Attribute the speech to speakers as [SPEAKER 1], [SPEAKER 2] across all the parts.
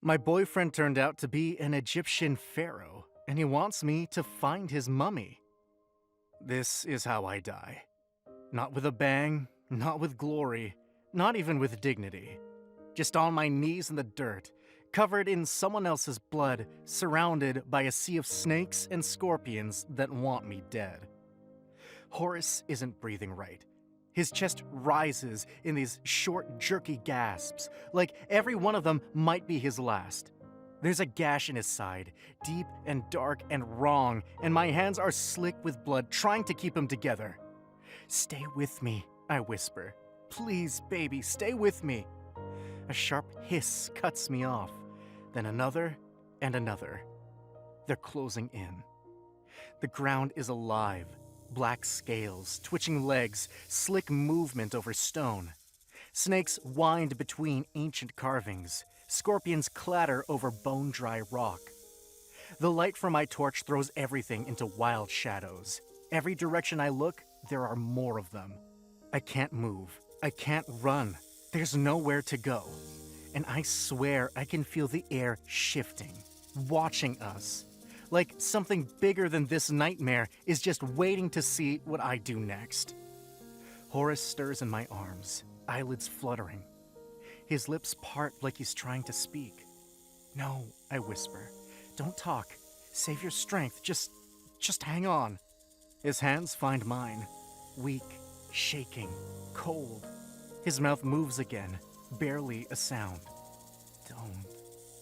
[SPEAKER 1] My boyfriend turned out to be an Egyptian pharaoh, and he wants me to find his mummy. This is how I die. Not with a bang, not with glory, not even with dignity. Just on my knees in the dirt, covered in someone else's blood, surrounded by a sea of snakes and scorpions that want me dead. Horus isn't breathing right. His chest rises in these short, jerky gasps, like every one of them might be his last. There's a gash in his side, deep and dark and wrong, and my hands are slick with blood, trying to keep him together. "Stay with me," I whisper. "Please, baby, stay with me." A sharp hiss cuts me off, then another and another. They're closing in. The ground is alive. Black scales, twitching legs, slick movement over stone. Snakes wind between ancient carvings. Scorpions clatter over bone-dry rock. The light from my torch throws everything into wild shadows. Every direction I look, there are more of them. I can't move. I can't run. There's nowhere to go. And I swear I can feel the air shifting, watching us. Like something bigger than this nightmare is just waiting to see what I do next. Horus stirs in my arms, eyelids fluttering. His lips part like he's trying to speak. "No," I whisper. "Don't talk. Save your strength. Just hang on." His hands find mine, weak, shaking, cold. His mouth moves again, barely a sound. "Don't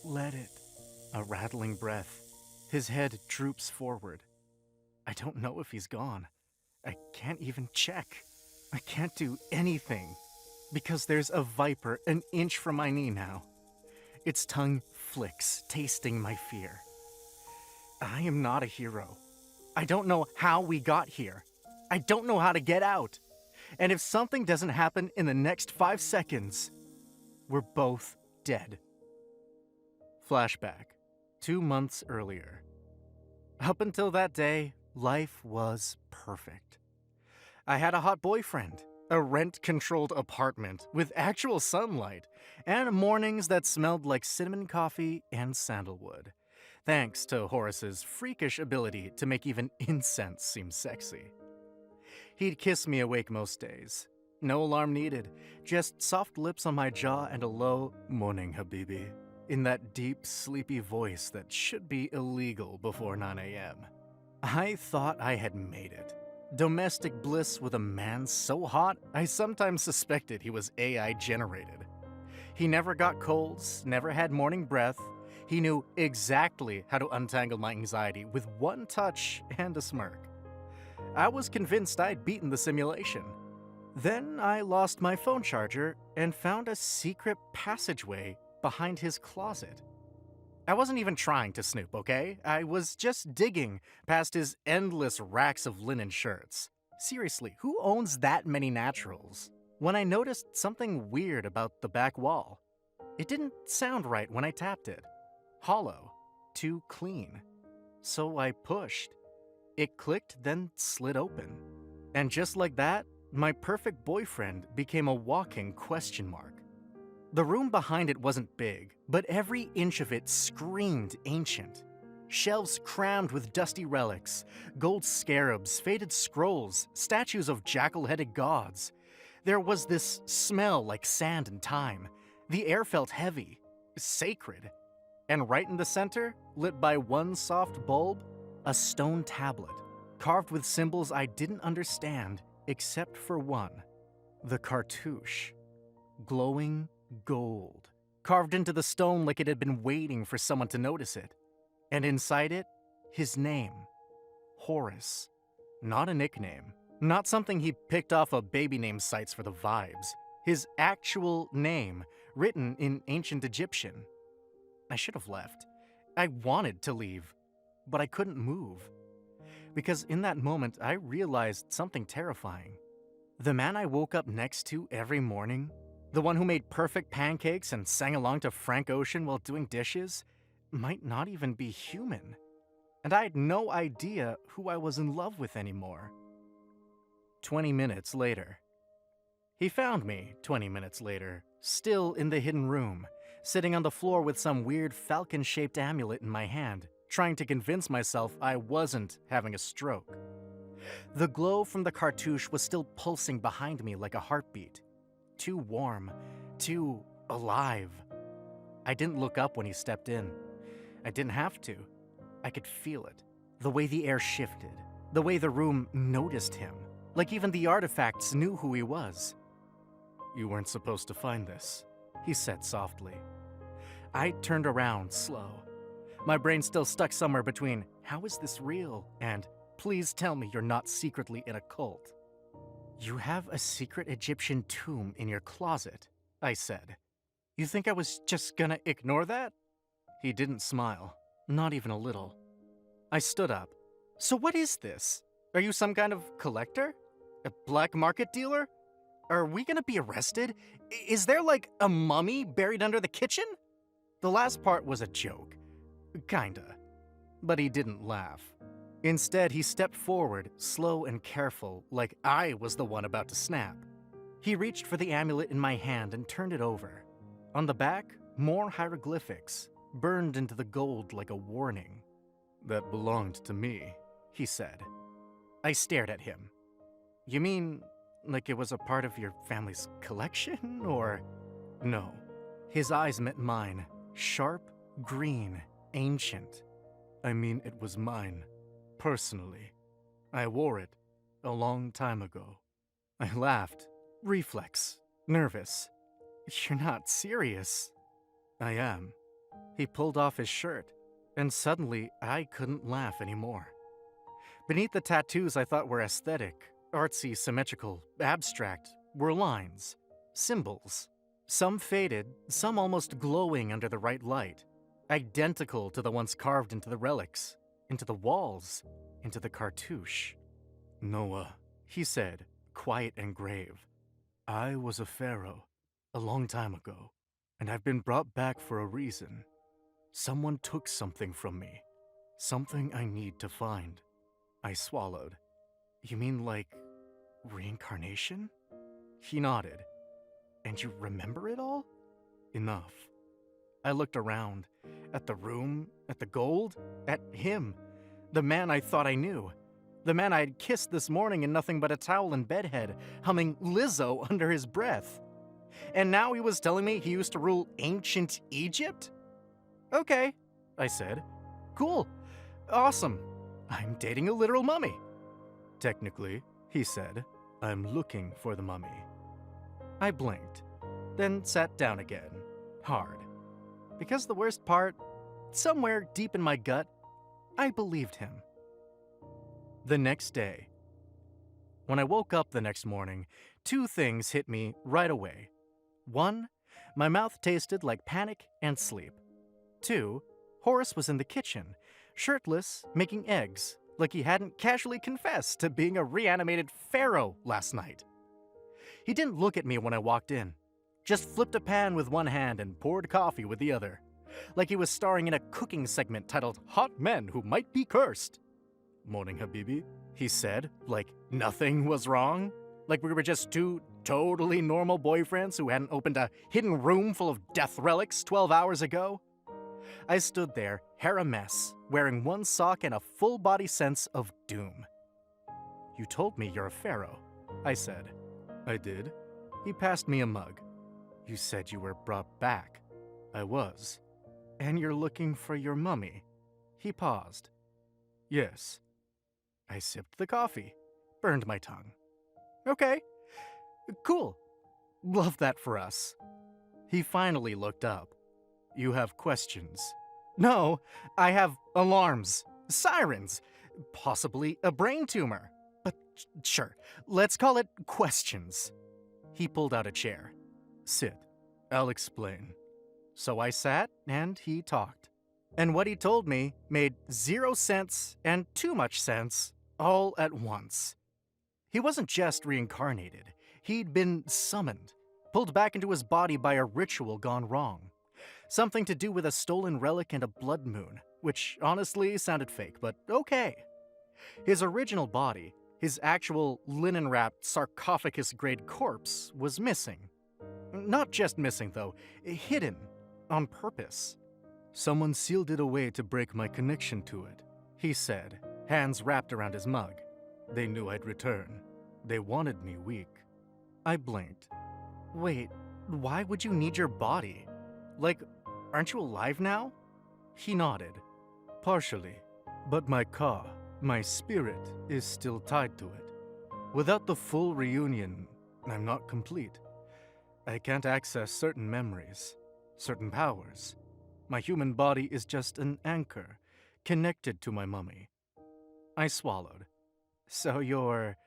[SPEAKER 1] let it." A rattling breath. His head droops forward. I don't know if he's gone. I can't even check. I can't do anything. Because there's a viper an inch from my knee now. Its tongue flicks, tasting my fear. I am not a hero. I don't know how we got here. I don't know how to get out. And if something doesn't happen in the next 5 seconds, we're both dead. Flashback. 2 months earlier. Up until that day, life was perfect. I had a hot boyfriend, a rent-controlled apartment with actual sunlight, and mornings that smelled like cinnamon coffee and sandalwood, thanks to Horus's freakish ability to make even incense seem sexy. He'd kiss me awake most days. No alarm needed, just soft lips on my jaw and a low "Morning, Habibi," in that deep, sleepy voice that should be illegal before 9 a.m. I thought I had made it. Domestic bliss with a man so hot, I sometimes suspected he was AI generated. He never got colds, never had morning breath. He knew exactly how to untangle my anxiety with one touch and a smirk. I was convinced I'd beaten the simulation. Then I lost my phone charger and found a secret passageway behind his closet. I wasn't even trying to snoop, okay? I was just digging past his endless racks of linen shirts. Seriously, who owns that many naturals? When I noticed something weird about the back wall. It didn't sound right when I tapped it. Hollow. Too clean. So I pushed. It clicked, then slid open. And just like that, my perfect boyfriend became a walking question mark. The room behind it wasn't big, but every inch of it screamed ancient. Shelves crammed with dusty relics, gold scarabs, faded scrolls, statues of jackal-headed gods. There was this smell like sand and time. The air felt heavy, sacred. And right in the center, lit by one soft bulb, a stone tablet, carved with symbols I didn't understand except for one, the cartouche. Glowing gold, carved into the stone like it had been waiting for someone to notice it. And inside it, his name, Horus. Not a nickname, not something he picked off of baby name sites for the vibes. His actual name, written in ancient Egyptian. I should have left. I wanted to leave, but I couldn't move. Because in that moment, I realized something terrifying. The man I woke up next to every morning, the one who made perfect pancakes and sang along to Frank Ocean while doing dishes, might not even be human. And I had no idea who I was in love with anymore. 20 minutes later. He found me 20 minutes later, still in the hidden room, sitting on the floor with some weird falcon-shaped amulet in my hand, trying to convince myself I wasn't having a stroke. The glow from the cartouche was still pulsing behind me like a heartbeat. Too warm, too alive. I didn't look up when he stepped in. I didn't have to. I could feel it. The way the air shifted, the way the room noticed him, like even the artifacts knew who he was. "You weren't supposed to find this," he said softly. I turned around, slow. My brain still stuck somewhere between, "How is this real?" and "Please tell me you're not secretly in a cult." "You have a secret Egyptian tomb in your closet," I said. "You think I was just gonna ignore that?" He didn't smile, not even a little. I stood up. "So what is this? Are you some kind of collector? A black market dealer? Are we gonna be arrested? Is there like a mummy buried under the kitchen?" The last part was a joke. Kinda. But he didn't laugh. Instead, he stepped forward, slow and careful, like I was the one about to snap. He reached for the amulet in my hand and turned it over. On the back, more hieroglyphics, burned into the gold like a warning. "That belonged to me," he said. I stared at him. "You mean, like it was a part of your family's collection, or?" "No." His eyes met mine, sharp, green, ancient. "I mean, it was mine, personally. I wore it a long time ago." I laughed. Reflex. Nervous. "You're not serious." "I am." He pulled off his shirt, and suddenly I couldn't laugh anymore. Beneath the tattoos I thought were aesthetic, artsy, symmetrical, abstract, were lines, symbols. Some faded, some almost glowing under the right light, identical to the ones carved into the relics, into the walls, into the cartouche. "Noah," he said, quiet and grave. "I was a pharaoh, a long time ago, and I've been brought back for a reason. Someone took something from me, something I need to find." I swallowed. "You mean like reincarnation?" He nodded. "And you remember it all?" "Enough." I looked around, at the room, at the gold, at him, the man I thought I knew, the man I had kissed this morning in nothing but a towel and bedhead, humming Lizzo under his breath. And now he was telling me he used to rule ancient Egypt? "Okay," I said. "Cool. Awesome. I'm dating a literal mummy." "Technically," he said, "I'm looking for the mummy." I blinked, then sat down again, hard. Because the worst part, somewhere deep in my gut, I believed him. The next day. When I woke up the next morning, two things hit me right away. One, my mouth tasted like panic and sleep. Two, Horace was in the kitchen, shirtless, making eggs, like he hadn't casually confessed to being a reanimated pharaoh last night. He didn't look at me when I walked in, just flipped a pan with one hand and poured coffee with the other, like he was starring in a cooking segment titled "Hot Men Who Might Be Cursed." "Morning, Habibi," he said, like nothing was wrong, like we were just two totally normal boyfriends who hadn't opened a hidden room full of death relics 12 hours ago. I stood there, hair a mess, wearing one sock and a full-body sense of doom. "You told me you're a pharaoh," I said. "I did." He passed me a mug. "You said you were brought back." "I was." "And you're looking for your mummy?" He paused. "Yes." I sipped the coffee, burned my tongue. "Okay, cool. Love that for us." He finally looked up. "You have questions?" "No, I have alarms, sirens, possibly a brain tumor. But sure, let's call it questions." He pulled out a chair. "Sit. I'll explain." So I sat, and he talked. And what he told me made 0 sense and too much sense all at once. He wasn't just reincarnated. He'd been summoned, pulled back into his body by a ritual gone wrong. Something to do with a stolen relic and a blood moon, which honestly sounded fake, but okay. His original body, his actual linen-wrapped sarcophagus-grade corpse, was missing. Not just missing, though, hidden. on purpose. Someone sealed it away to break my connection to it, he said, hands wrapped around his mug. They knew I'd return. They wanted me weak. I blinked. Wait, why would you need your body? Like, aren't you alive now? He nodded. Partially, but my ka, my spirit, is still tied to it. Without the full reunion, I'm not complete. I can't access certain memories, certain powers. My human body is just an anchor, connected to my mummy. I swallowed. So you're,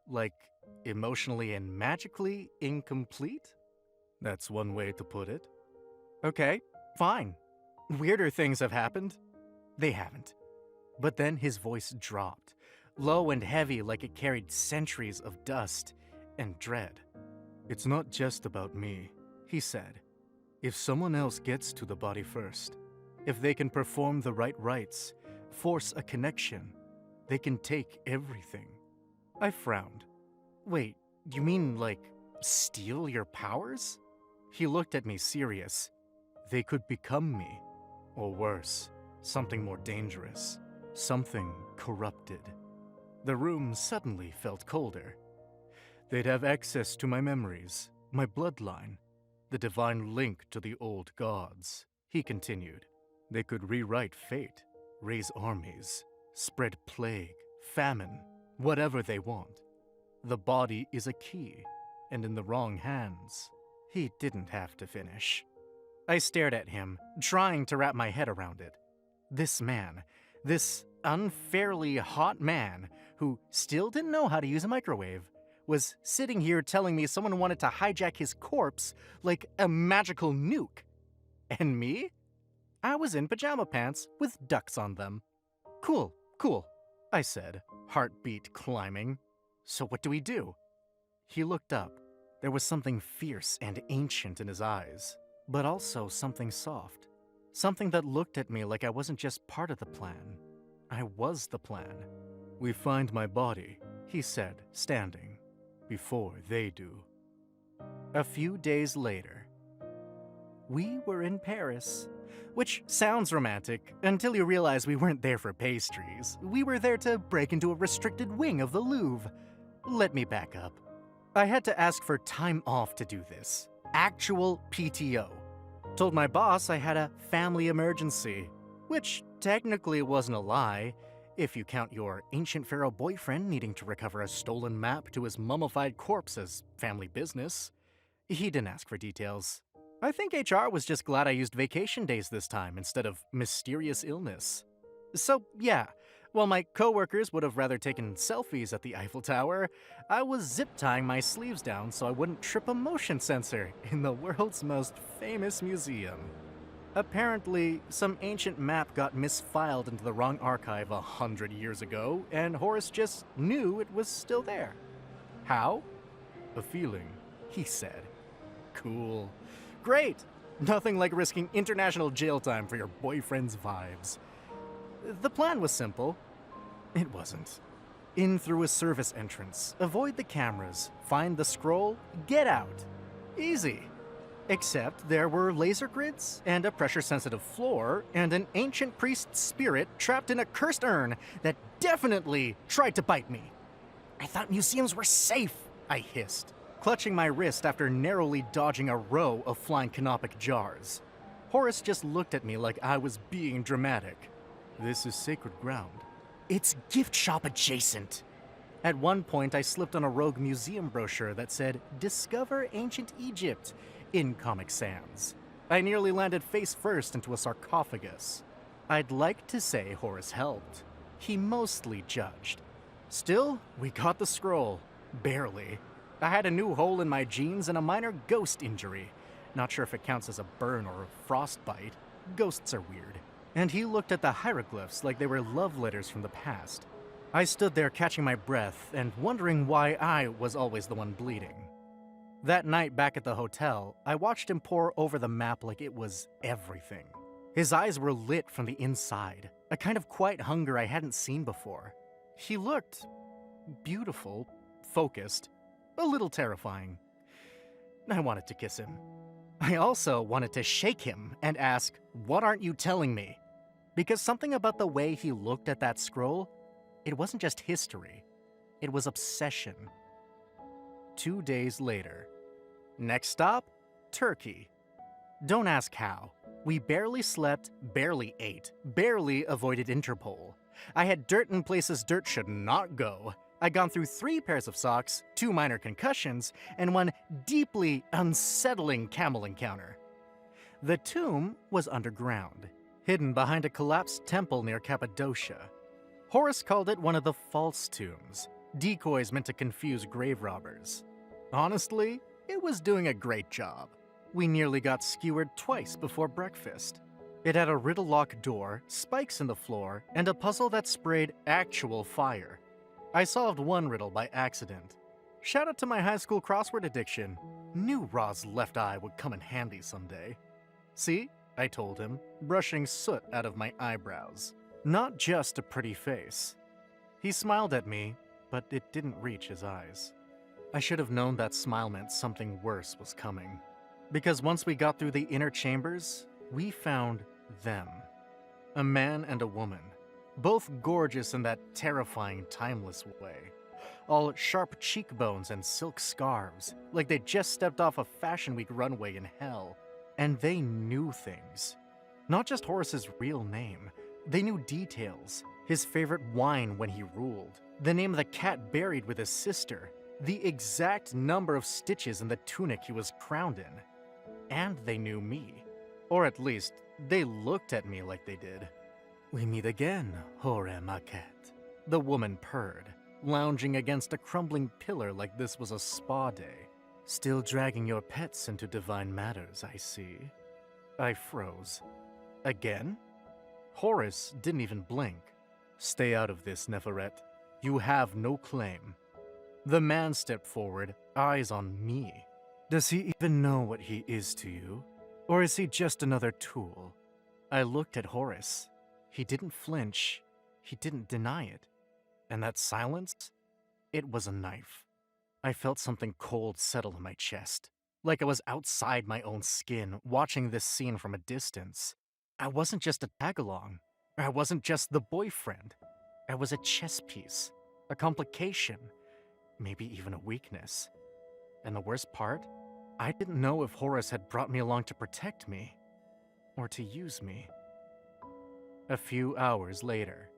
[SPEAKER 1] like, emotionally and magically incomplete? That's one way to put it. Okay, fine. Weirder things have happened. They haven't. But then his voice dropped, low and heavy like it carried centuries of dust and dread. It's not just about me, he said. If someone else gets to the body first, if they can perform the right rites, force a connection, they can take everything. I frowned. Wait, you mean like steal your powers? He looked at me serious. They could become me. Or worse, something more dangerous. Something corrupted. The room suddenly felt colder. They'd have access to my memories, my bloodline, the divine link to the old gods, he continued. They could rewrite fate, raise armies, spread plague, famine, whatever they want. The body is a key, and in the wrong hands, he didn't have to finish. I stared at him, trying to wrap my head around it. This man, this unfairly hot man who still didn't know how to use a microwave, was sitting here telling me someone wanted to hijack his corpse like a magical nuke. And me? I was in pajama pants with ducks on them. Cool, I said, heartbeat climbing. So what do we do? He looked up. There was something fierce and ancient in his eyes, but also something soft. Something that looked at me like I wasn't just part of the plan. I was the plan. We find my body, he said, standing, before they do. A few days later, we were in Paris, which sounds romantic until you realize we weren't there for pastries. We were there to break into a restricted wing of the Louvre. Let me back up. I had to ask for time off to do this. Actual PTO. Told my boss I had a family emergency, which technically wasn't a lie, if you count your ancient Pharaoh boyfriend needing to recover a stolen map to his mummified corpse as family business. He didn't ask for details. I think HR was just glad I used vacation days this time instead of mysterious illness. So yeah, while my coworkers would have rather taken selfies at the Eiffel Tower, I was zip-tying my sleeves down so I wouldn't trip a motion sensor in the world's most famous museum. Apparently, some ancient map got misfiled into the wrong archive 100 years ago, and Horace just knew it was still there. How? A feeling, he said. Cool. Great! Nothing like risking international jail time for your boyfriend's vibes. The plan was simple. It wasn't. In through a service entrance, avoid the cameras, find the scroll, get out. Easy. Except there were laser grids, and a pressure-sensitive floor, and an ancient priest's spirit trapped in a cursed urn that definitely tried to bite me. I thought museums were safe, I hissed, clutching my wrist after narrowly dodging a row of flying canopic jars. Horace just looked at me like I was being dramatic. This is sacred ground. It's gift shop adjacent. At one point, I slipped on a rogue museum brochure that said, "Discover Ancient Egypt," in Comic Sans. I nearly landed face first into a sarcophagus. I'd like to say Horace helped. He mostly judged. Still, we got the scroll. Barely. I had a new hole in my jeans and a minor ghost injury. Not sure if it counts as a burn or a frostbite. Ghosts are weird. And he looked at the hieroglyphs like they were love letters from the past. I stood there catching my breath and wondering why I was always the one bleeding. That night back at the hotel, I watched him pore over the map like it was everything. His eyes were lit from the inside, a kind of quiet hunger I hadn't seen before. He looked beautiful, focused, a little terrifying. I wanted to kiss him. I also wanted to shake him and ask, "What aren't you telling me?" Because something about the way he looked at that scroll, it wasn't just history, it was obsession. 2 days later. Next stop, Turkey. Don't ask how. We barely slept, barely ate, barely avoided Interpol. I had dirt in places dirt should not go. I'd gone through 3 pairs of socks, 2 minor concussions, and 1 deeply unsettling camel encounter. The tomb was underground, hidden behind a collapsed temple near Cappadocia. Horace called it one of the false tombs, decoys meant to confuse grave robbers. Honestly, it was doing a great job. We nearly got skewered twice before breakfast. It had a riddle lock door, spikes in the floor, and a puzzle that sprayed actual fire. I solved 1 riddle by accident. Shout out to my high school crossword addiction. Knew Ra's left eye would come in handy someday. See? I told him, brushing soot out of my eyebrows. Not just a pretty face. He smiled at me, but it didn't reach his eyes. I should have known that smile meant something worse was coming. Because once we got through the inner chambers, we found them. A man and a woman. Both gorgeous in that terrifying, timeless way. All sharp cheekbones and silk scarves, like they'd just stepped off a Fashion Week runway in hell. And they knew things. Not just Horace's real name. They knew details. His favorite wine when he ruled. The name of the cat buried with his sister. The exact number of stitches in the tunic he was crowned in. And they knew me. Or at least, they looked at me like they did. "We meet again, Hore Maquette," the woman purred, lounging against a crumbling pillar like this was a spa day. "Still dragging your pets into divine matters, I see." I froze. Again? Horace didn't even blink. "Stay out of this, Neferet. You have no claim." The man stepped forward, eyes on me. "Does he even know what he is to you? Or is he just another tool?" I looked at Horace. He didn't flinch. He didn't deny it. And that silence? It was a knife. I felt something cold settle in my chest, like I was outside my own skin, watching this scene from a distance. I wasn't just a tag-along. I wasn't just the boyfriend. I was a chess piece, a complication, maybe even a weakness. And the worst part? I didn't know if Horace had brought me along to protect me, or to use me. A few hours later,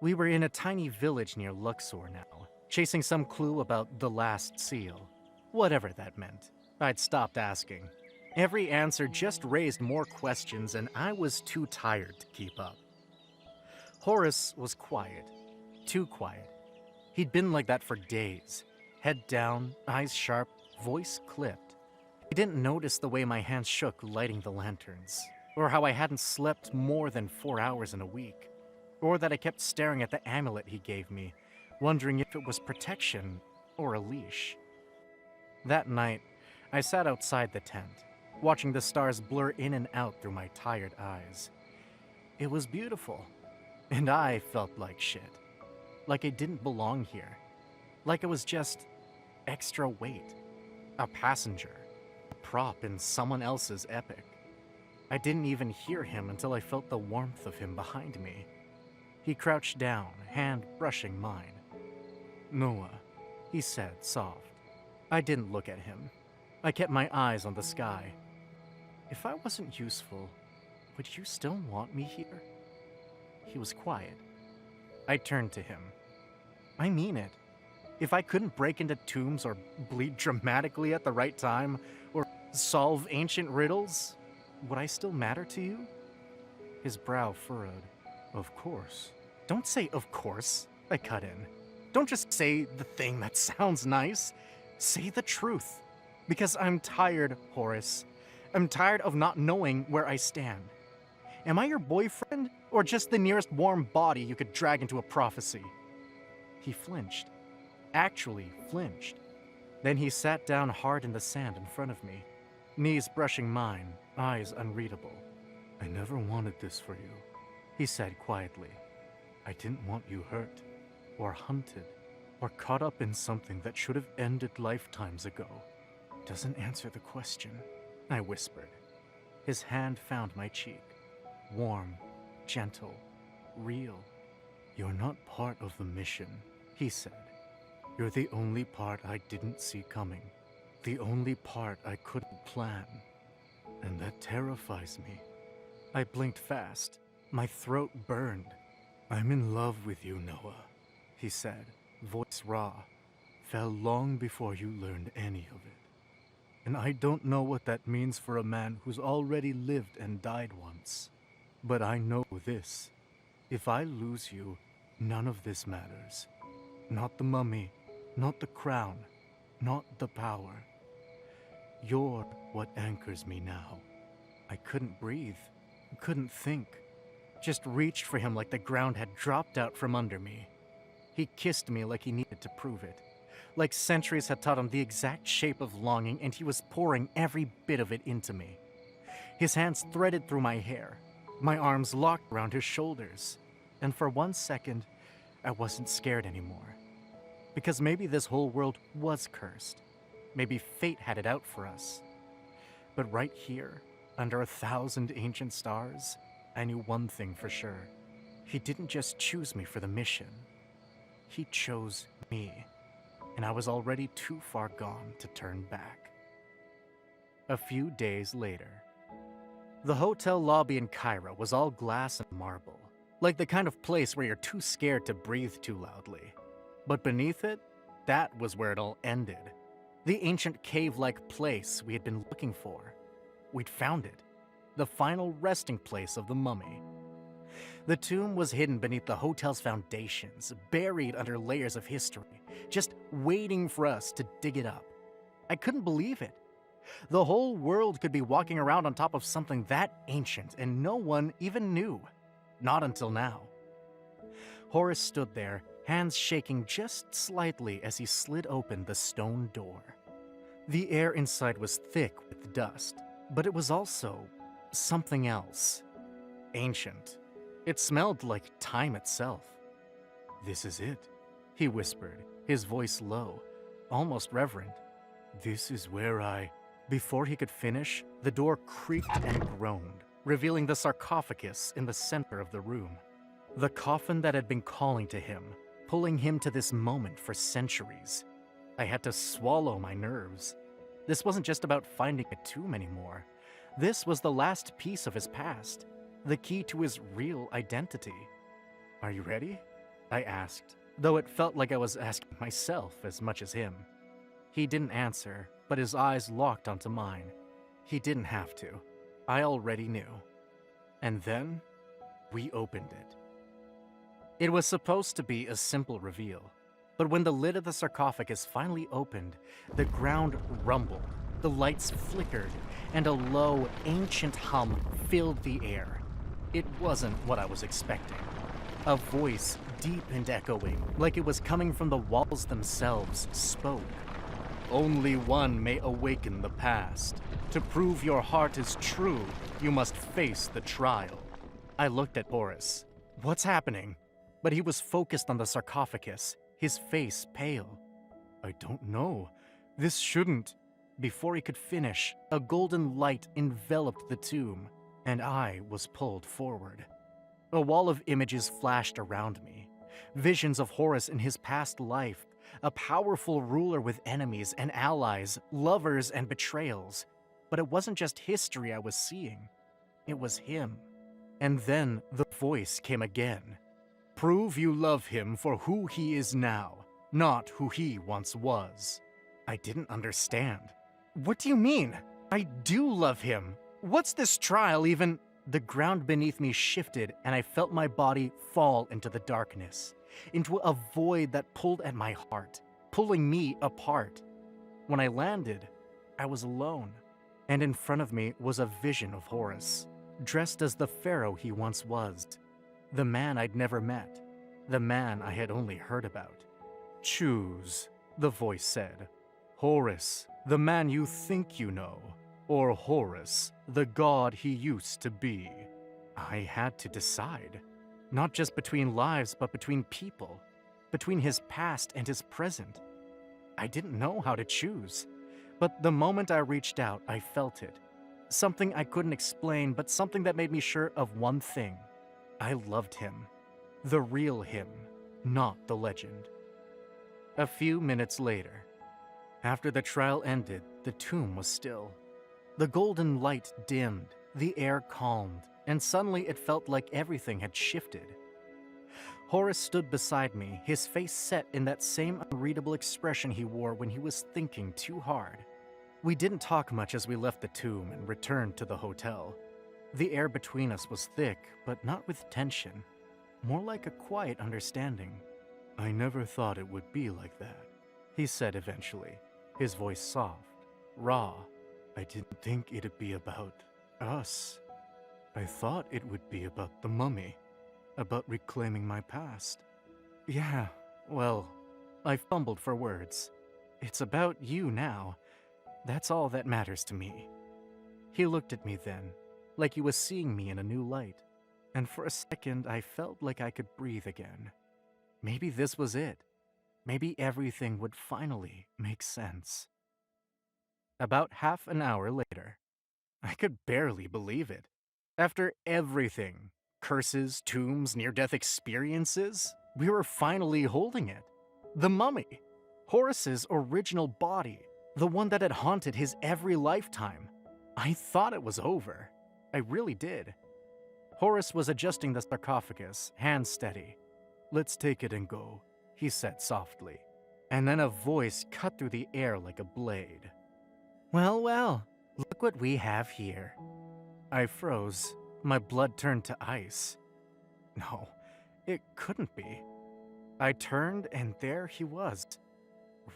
[SPEAKER 1] we were in a tiny village near Luxor now, chasing some clue about the last seal. Whatever that meant. I'd stopped asking. Every answer just raised more questions, and I was too tired to keep up. Horace was quiet. Too quiet. He'd been like that for days. Head down, eyes sharp, voice clipped. He didn't notice the way my hands shook lighting the lanterns, or how I hadn't slept more than 4 hours in a week, or that I kept staring at the amulet he gave me, wondering if it was protection or a leash. That night, I sat outside the tent, watching the stars blur in and out through my tired eyes. It was beautiful, and I felt like shit. Like I didn't belong here. Like I was just extra weight. A passenger. A prop in someone else's epic. I didn't even hear him until I felt the warmth of him behind me. He crouched down, hand brushing mine. "Noah," he said, soft. I didn't look at him. I kept my eyes on the sky. "If I wasn't useful, would you still want me here?" He was quiet. I turned to him. "I mean it. If I couldn't break into tombs or bleed dramatically at the right time, or solve ancient riddles, would I still matter to you?" His brow furrowed. "Of course." "Don't say 'of course,'" I cut in. "Don't just say the thing that sounds nice. Say the truth. Because I'm tired, Horace. I'm tired of not knowing where I stand. Am I your boyfriend, or just the nearest warm body you could drag into a prophecy?" He flinched. Actually flinched. Then he sat down hard in the sand in front of me, knees brushing mine, eyes unreadable. "I never wanted this for you," he said quietly. "I didn't want you hurt, or hunted, or caught up in something that should have ended lifetimes ago." Doesn't answer the question. I whispered. His hand found my cheek. Warm, gentle, real. You're not part of the mission, he said. You're the only part I didn't see coming. The only part I couldn't plan. And that terrifies me. I blinked fast. My throat burned. I'm in love with you, Noah, he said, voice raw. Fell long before you learned any of it. And I don't know what that means for a man who's already lived and died once. But I know this. If I lose you, none of this matters. Not the mummy, not the crown, not the power. You're what anchors me now. I couldn't breathe, couldn't think. Just reached for him like the ground had dropped out from under me. He kissed me like he needed to prove it. Like centuries had taught him the exact shape of longing, and he was pouring every bit of it into me. His hands threaded through my hair, my arms locked around his shoulders. And for 1 second, I wasn't scared anymore. Because maybe this whole world was cursed. Maybe fate had it out for us. But right here, under 1,000 ancient stars, I knew one thing for sure. He didn't just choose me for the mission. He chose me. And I was already too far gone to turn back. A few days later, the hotel lobby in Cairo was all glass and marble, like the kind of place where you're too scared to breathe too loudly. But beneath it, that was where it all ended. The ancient cave-like place we had been looking for. We'd found it. The final resting place of the mummy. The tomb was hidden beneath the hotel's foundations, buried under layers of history, just waiting for us to dig it up. I couldn't believe it. The whole world could be walking around on top of something that ancient, and no one even knew. Not until now. Horace stood there, hands shaking just slightly as he slid open the stone door. The air inside was thick with dust, but it was also something else. Ancient. It smelled like time itself. "This is it," he whispered, his voice low, almost reverent. "This is where I..." Before he could finish, the door creaked and groaned, revealing the sarcophagus in the center of the room. The coffin that had been calling to him, pulling him to this moment for centuries. I had to swallow my nerves. This wasn't just about finding a tomb anymore. This was the last piece of his past, the key to his real identity. "Are you ready?" I asked, though it felt like I was asking myself as much as him. He didn't answer, but his eyes locked onto mine. He didn't have to. I already knew. And then, we opened it. It was supposed to be a simple reveal, but when the lid of the sarcophagus finally opened, the ground rumbled, the lights flickered, and a low, ancient hum filled the air. It wasn't what I was expecting. A voice, deep and echoing, like it was coming from the walls themselves, spoke. "Only one may awaken the past. To prove your heart is true, you must face the trial." I looked at Horace. "What's happening?" But he was focused on the sarcophagus, his face pale. "I don't know. This shouldn't..." Before he could finish, a golden light enveloped the tomb, and I was pulled forward. A wall of images flashed around me. Visions of Horus in his past life, a powerful ruler with enemies and allies, lovers and betrayals. But it wasn't just history I was seeing. It was him. And then the voice came again. "Prove you love him for who he is now, not who he once was." I didn't understand. "What do you mean? I do love him. What's this trial even?" The ground beneath me shifted, and I felt my body fall into the darkness, into a void that pulled at my heart, pulling me apart. When I landed, I was alone, and in front of me was a vision of Horus, dressed as the Pharaoh he once was, the man I'd never met, the man I had only heard about. "Choose," the voice said. "Horus, the man you think you know, or Horus, the god he used to be." I had to decide, not just between lives, but between people, between his past and his present. I didn't know how to choose, but the moment I reached out, I felt it, Something I couldn't explain, but something that made me sure of one thing. I loved him. The real him, not the legend. A few minutes later, after the trial ended, the tomb was still. The golden light dimmed, the air calmed, and suddenly it felt like everything had shifted. Horace stood beside me, his face set in that same unreadable expression he wore when he was thinking too hard. We didn't talk much as we left the tomb and returned to the hotel. The air between us was thick, but not with tension. More like a quiet understanding. "I never thought it would be like that," he said eventually, his voice soft, raw. "I didn't think it'd be about us. I thought it would be about the mummy, about reclaiming my past." "Yeah, well," I fumbled for words. "It's about you now. That's all that matters to me." He looked at me then, like he was seeing me in a new light, and for a second I felt like I could breathe again. Maybe this was it. Maybe everything would finally make sense. About half an hour later, I could barely believe it. After everything, curses, tombs, near-death experiences, we were finally holding it. The mummy, Horace's original body, the one that had haunted his every lifetime. I thought it was over. I really did. Horace was adjusting the sarcophagus, hands steady. "Let's take it and go," he said softly. And then a voice cut through the air like a blade. "Well, well, look what we have here." I froze. My blood turned to ice. No, it couldn't be. I turned and there he was.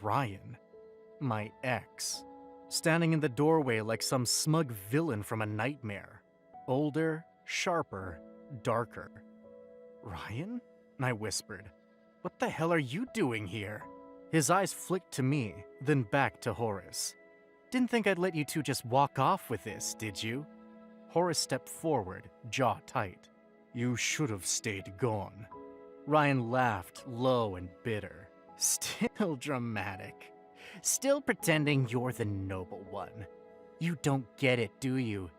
[SPEAKER 1] Ryan, my ex, standing in the doorway like some smug villain from a nightmare. Older, sharper, darker. "Ryan?" I whispered. "What the hell are you doing here?" His eyes flicked to me, then back to Horace. "Didn't think I'd let you two just walk off with this, did you?" Horace stepped forward, jaw tight. "You should have stayed gone." Ryan laughed, low and bitter. "Still dramatic. Still pretending you're the noble one. You don't get it, do you?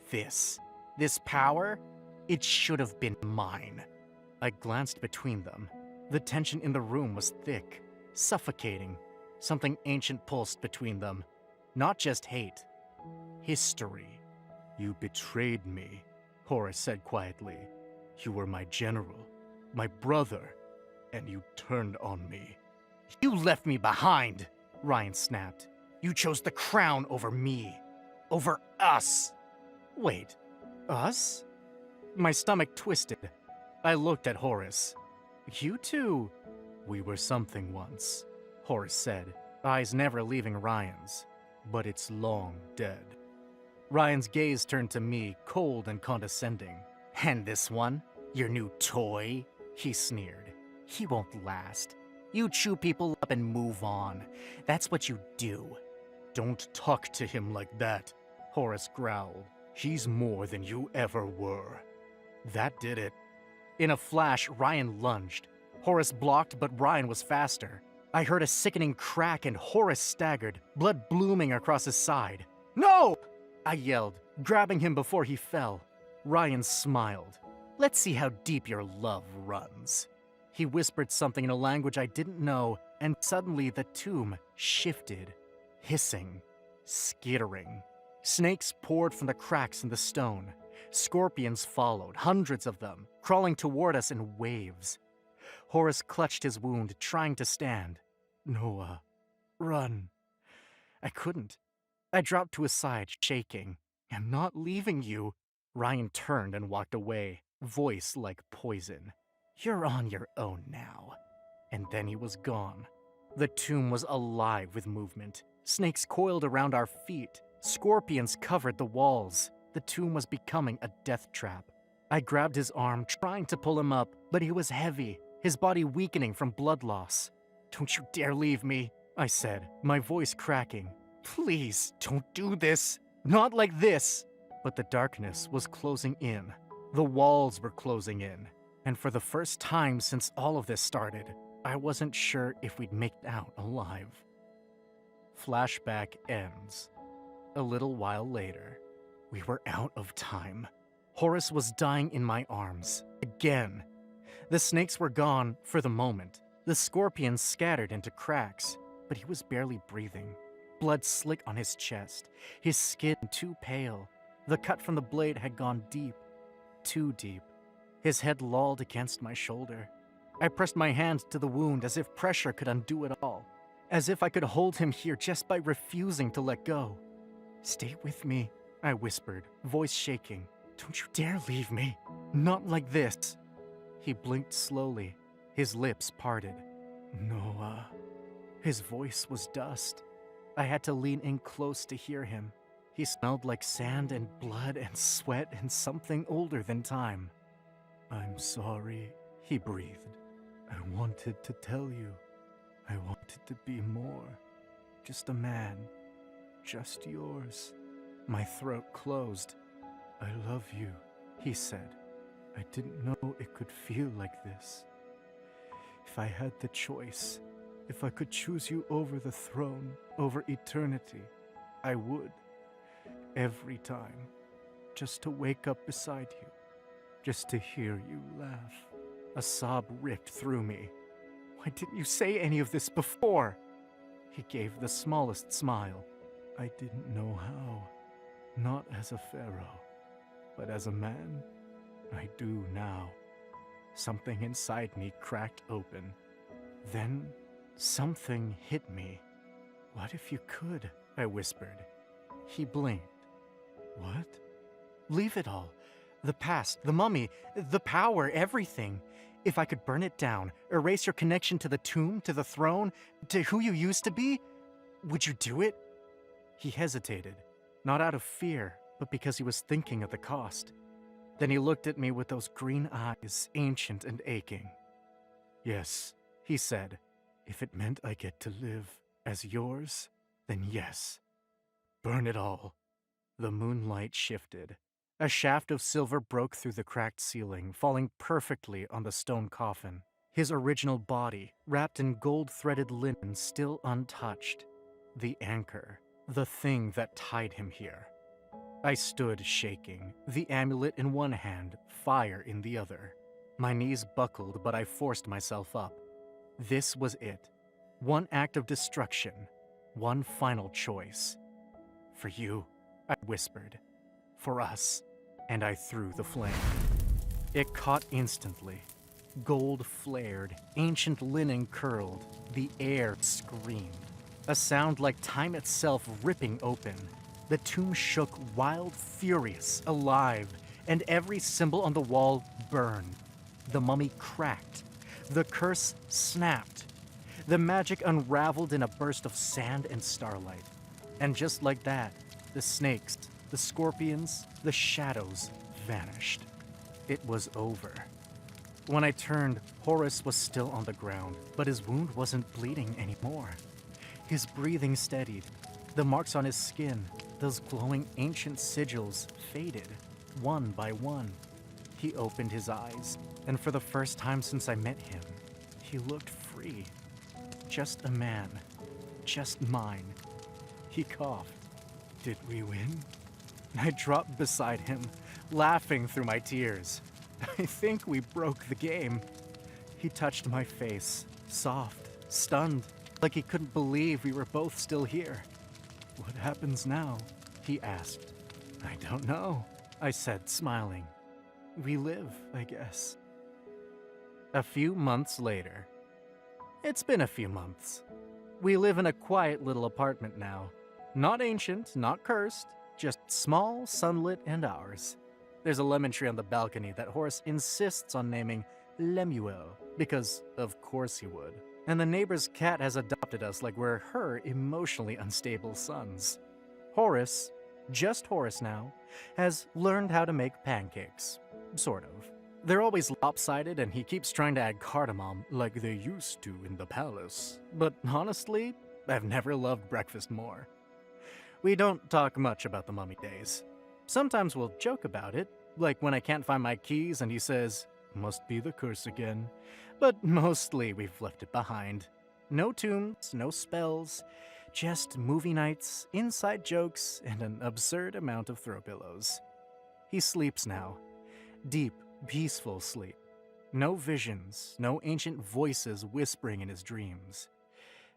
[SPEAKER 1] This power, it should have been mine." I glanced between them. The tension in the room was thick, suffocating. Something ancient pulsed between them. Not just hate. History. "You betrayed me," Horace said quietly. "You were my general, my brother, and you turned on me." "You left me behind," Ryan snapped. "You chose the crown over me. Over us." "Wait, us?" My stomach twisted. I looked at Horace. "You two..." "We were something once," Horace said, eyes never leaving Ryan's. "But it's long dead." Ryan's gaze turned to me, cold and condescending. "And this one? Your new toy?" He sneered. "He won't last. You chew people up and move on. That's what you do." "Don't talk to him like that," Horace growled. "He's more than you ever were." That did it. In a flash, Ryan lunged. Horace blocked, but Ryan was faster. I heard a sickening crack and Horace staggered, blood blooming across his side. "No!" I yelled, grabbing him before he fell. Ryan smiled. "Let's see how deep your love runs." He whispered something in a language I didn't know, and suddenly the tomb shifted, hissing, skittering. Snakes poured from the cracks in the stone. Scorpions followed, hundreds of them, crawling toward us in waves. Horace clutched his wound, trying to stand. "Noah, run." I couldn't. I dropped to his side, shaking. "I'm not leaving you." Ryan turned and walked away, voice like poison. "You're on your own now." And then he was gone. The tomb was alive with movement. Snakes coiled around our feet. Scorpions covered the walls. The tomb was becoming a death trap. I grabbed his arm, trying to pull him up, but he was heavy, his body weakening from blood loss. "Don't you dare leave me," I said, my voice cracking. "Please, don't do this. Not like this." But the darkness was closing in. The walls were closing in. And for the first time since all of this started, I wasn't sure if we'd make it out alive. Flashback ends. A little while later. We were out of time. Horus was dying in my arms. Again. The snakes were gone for the moment. The scorpions scattered into cracks, but he was barely breathing. Blood slick on his chest, his skin too pale. The cut from the blade had gone deep, too deep. His head lolled against my shoulder. I pressed my hand to the wound as if pressure could undo it all, as if I could hold him here just by refusing to let go. "Stay with me," I whispered, voice shaking. "Don't you dare leave me. Not like this." He blinked slowly, his lips parted. "Noah." His voice was dust. I had to lean in close to hear him. He smelled like sand and blood and sweat and something older than time. "I'm sorry," he breathed. "I wanted to tell you. I wanted to be more. Just a man. Just yours." My throat closed. "I love you," he said. "I didn't know it could feel like this. If I had the choice, if I could choose you over the throne, over eternity, I would. Every time. Just to wake up beside you. Just to hear you laugh." A sob ripped through me. "Why didn't you say any of this before?" He gave the smallest smile. "I didn't know how. Not as a pharaoh, but as a man, I do now." Something inside me cracked open. Then something hit me. "What if you could?" I whispered. He blinked. "What?" "Leave it all. The past, the mummy, the power, everything. If I could burn it down, erase your connection to the tomb, to the throne, to who you used to be, would you do it?" He hesitated, not out of fear, but because he was thinking of the cost. Then he looked at me with those green eyes, ancient and aching. "Yes," he said. "If it meant I get to live as yours, then yes. Burn it all." The moonlight shifted. A shaft of silver broke through the cracked ceiling, falling perfectly on the stone coffin. His original body, wrapped in gold-threaded linen, still untouched. The anchor, the thing that tied him here. I stood shaking, the amulet in one hand, fire in the other. My knees buckled, but I forced myself up. This was it. One act of destruction. One final choice. "For you," I whispered. "For us." And I threw the flame. It caught instantly. Gold flared, ancient linen curled, the air screamed. A sound like time itself ripping open. The tomb shook, wild, furious, alive, and every symbol on the wall burned. The mummy cracked. The curse snapped. The magic unraveled in a burst of sand and starlight. And just like that, the snakes, the scorpions, the shadows vanished. It was over. When I turned, Horus was still on the ground, but his wound wasn't bleeding anymore. His breathing steadied. The marks on his skin, those glowing ancient sigils, faded, one by one. He opened his eyes, and for the first time since I met him, he looked free. Just a man. Just mine. He coughed. "Did we win?" I dropped beside him, laughing through my tears. "I think we broke the game." He touched my face, soft, stunned, like he couldn't believe we were both still here. "What happens now?" he asked. "I don't know," I said, smiling. "We live, I guess." A few months later. It's been a few months. We live in a quiet little apartment now. Not ancient, not cursed, just small, sunlit, and ours. There's a lemon tree on the balcony that Horace insists on naming Lemuel, because of course he would. And the neighbor's cat has adopted us like we're her emotionally unstable sons. Horace, just Horace now, has learned how to make pancakes. Sort of. They're always lopsided and he keeps trying to add cardamom like they used to in the palace. But honestly, I've never loved breakfast more. We don't talk much about the mummy days. Sometimes we'll joke about it, like when I can't find my keys and he says, "Must be the curse again." But mostly we've left it behind. No tombs, no spells, Just movie nights, inside jokes, and an absurd amount of throw pillows. He sleeps now. Deep, peaceful sleep. No visions, no ancient voices whispering in his dreams.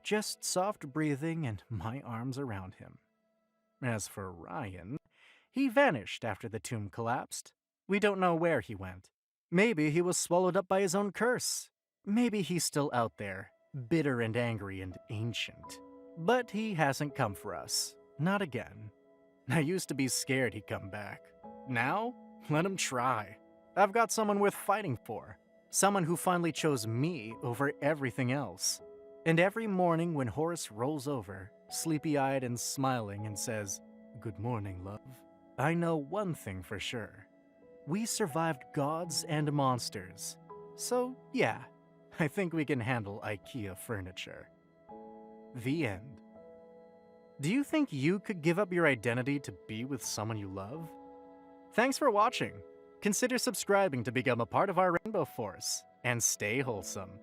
[SPEAKER 1] Just soft breathing and my arms around him. As for Ryan, he vanished after the tomb collapsed. We don't know where he went. Maybe he was swallowed up by his own curse. Maybe he's still out there, bitter and angry and ancient. But he hasn't come for us. Not again. I used to be scared he'd come back. Now, let him try. I've got someone worth fighting for. Someone who finally chose me over everything else. And every morning when Horace rolls over, sleepy-eyed and smiling, and says, "Good morning, love," I know one thing for sure. We survived gods and monsters. So, yeah, I think we can handle IKEA furniture. The end. Do you think you could give up your identity to be with someone you love? Thanks for watching. Consider subscribing to become a part of our Rainbow Force, and stay wholesome.